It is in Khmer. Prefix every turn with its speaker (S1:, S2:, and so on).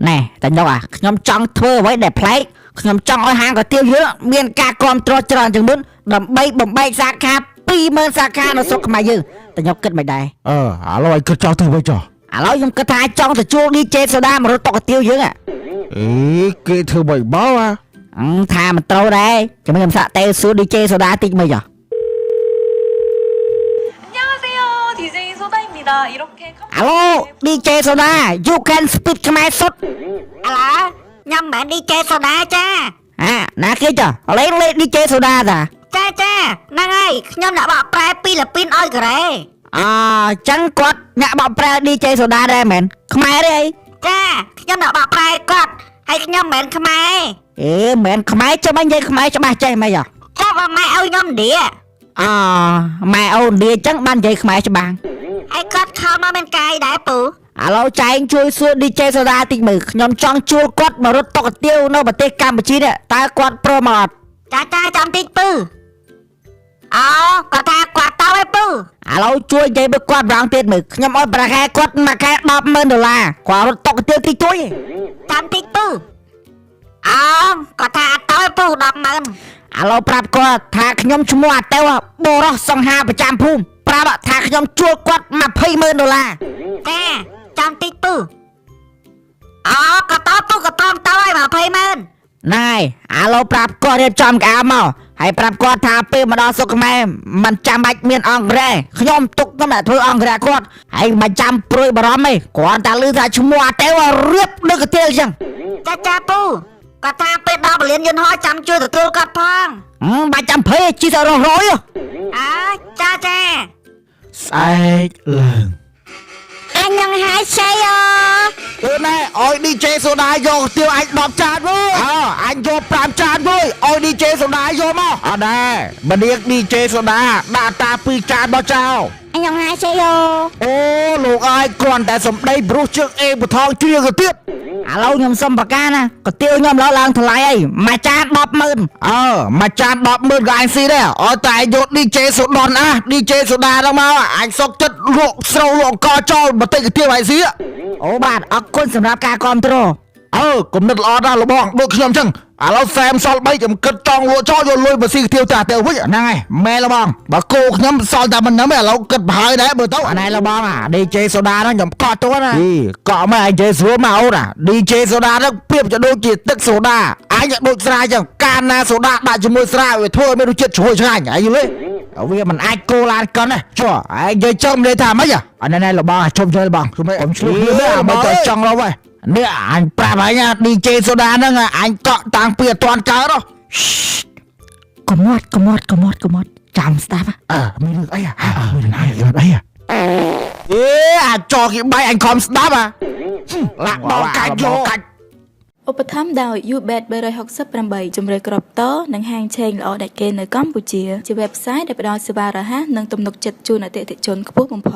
S1: ណែតាញោអាខ្ញុំចង់ធ្វើអ្វីដែលប្លែកខ្ញុំចង់ឲ្យហាងก๋วยเตี๋ยวយើងមានការគ្រប់គ្រងច្រើនជាងមុនដើម្បីបំបែកសាខា20,000សាខានៅស្រុកខ្មែរយើងតាញោគិតមិនដែរ
S2: ឥឡូវឲ្យគិតចោលទៅវិញចុះ
S1: ឥឡូវខ្ញុំគិតថាចង់ទៅជួល DJ សូដាមករត់តុកก๋วยเตี๋ยวយើង
S2: គេធ្វើមិនបោ
S1: ថាមិនត្រូវដែរខ្ញុំសាក់តែសួរ DJ សូដាតិចមិនចុះAlo, DJ Soda, you can speak ខ្មែរសុទ្ធឥឡូវខ្ញុំមិនមែន DJ Soda ចាណាគេចុះលេង DJ Soda តាចាហ្នឹងហើយខ្ញុំអ្នកបកប្រែពីលពីនឲ្យកូរ៉េចឹងគាត់អ្នកបកប្រែ DJ Soda ដែរមែនខ្មែរទេអីចាខ្ញុំអ្នកបកប្រែគាត់ហើយខ្ញុំមិនមែនខ្មែរមិនមែនខ្មែរចុះមិននិយាយខ្មែរច្បាស់ចេះមិនហ៎ចាបើម៉ែឲ្យខ្ញុំឌីម៉ែអូនឌីចឹងបាននិយាយខ្មែរច្បាស់ហើយគាត់ខំមកមានកាយដែរពូឥឡូវចែងជួយសួរ DJ Soda តិចមើលខ្ញុំចង់ជួលគាត់មករត់តុកก๋วยเตี๋ยวនៅប្រទេសកម្ពុជានេះតើគាត់ព្រមអត់ចាចាំតិចពូគាត់ថាគាត់ទៅឯពូឥឡូវជួយនិយាយមើលគាត់ម្ដងទៀតមើលខ្ញុំអត់ប្រាខែគាត់មួយខែ$10,000គាត់រត់តុកก๋วยเตี๋ยวតិចទួយចាំតិចពូគាត់ថាអត់ទៅឯពូ$10,000ឥឡូវប្រាប់គាត់ថាខ្ញុំឈ្មោះអាតេវបរោះសង្ហាប្រចាំភូមិប្រាប់ថាខ្ញុំជួលគាត់$20,000ចាចាំតិចពូក៏តពូក៏តទៅឲ្យ$20,000ណែឥឡូវប្រាប់គាត់រៀបចំកៅមកហើយប្រាប់គាត់ថាពេលមកដល់ស្រុកខ្មែរមិនចាំបាច់មានអង្គរ៉េខ្ញុំទុកខ្ញុំតែធ្វើអង្គរ៉េគាត់ហើយមិនចាំព្រួយបារម្ភទេគាត់តែឮថាឈ្មោះអាតេវរៀបនៅកន្ទិលអញ្ចឹងចាពូគាត់ថាពេលដល់ពលានយន្តហោះចាំជួយទទួលគាត់ផងបាច់ចាំភ័យជីសរស់រយចា
S2: ស្អែកឡើង
S1: អញនឹងហើយឆៃ
S2: ណែឲ្យ DJ Soda យកទៀវអញ10ចានវើយអញយក5ចានវើយឲ្យ DJ Soda យកមកអត់ដែរម្នាង DJ Soda ដាក់តា2ចានមកចោល
S1: អញនឹងហើយឆៃ
S2: លោកអើយគ្រាន់តែសំដីប្រុសជើងអេបថងជ្រៀងទៅទៀត
S1: ឥឡូវខ្ញុំសុំប្រកាសណាก๋วยเตี๋ยวខ្ញុំឡើងថ្លៃអីមួយចាន$10,000
S2: មួយចាន$10,000ក៏អញស៊ីដែរអត់តែយក DJ Soda DJ Soda ហ្នឹងមកអញសុកចិត្តលក់ស្រូវលក់កចោលបន្តិចก๋วยเตี๋ยวឲ្យស៊ី
S1: បាទអរគុណសម្រាប់ការគាំទ្រ
S2: គំនិតល្អណាស់លោកបងដូចខ្ញុំអញ្ចឹងឥឡូវសែមសល់3ខ្ញុំគិតចង់លក់ចោលយកលុយមកស៊ីก๋วยเตี๋ยวតាទៅវិញហ្នឹងហើយមែនលោកបងបើគោខ្ញុំសល់តែមិនហ្នឹងឥឡូវគិតប្រហើយដែរបើទៅ
S1: ណែលោកបង DJ Soda ហ្នឹងខ្ញុំកត់ទៅណា
S2: កក់មកអញនិយាយស្រួលមកអូនDJ Soda ហ្នឹងប្រៀបទៅដូចជាទឹកសូដាអញដូចស្រាអញ្ចឹងកាលណាសូដាដាក់ជាមួយស្រាវាធ្វើឲ្យមានរសជាតិឈ្ងុយឆ្ងាញ់ហើយយល់ទេវាមិនអាចគោឡានកណ្ណាចុះឯងនិយាយចង់និយាយថាម៉េចណែលោកបងជុំជើបងខ្ញុំឆ្លុះវាមិនទៅចង់រកហើយនេះអញប្រាប់អញ DJ Soda ហ្នឹងអញកក់តាំងពីអត់ទាន់កើត
S1: កុំត់ចាំស្ដាប់
S2: មានរឿងអីមានរឿងអីអាចោគីបាយអញខំស្ដាប់លាក់បងកាច់យកកាច់
S3: ឧបត្ថម្ភដោយ UBET 368ជំរឿក្របតនិងហាងឆេងល្អដាច់គេនៅកម្ពុជាជា website ដែលផ្ដល់សេវារហ័សនិងទំនុកចិត្តជូនអតិថិជនខ្ពស់បំផុត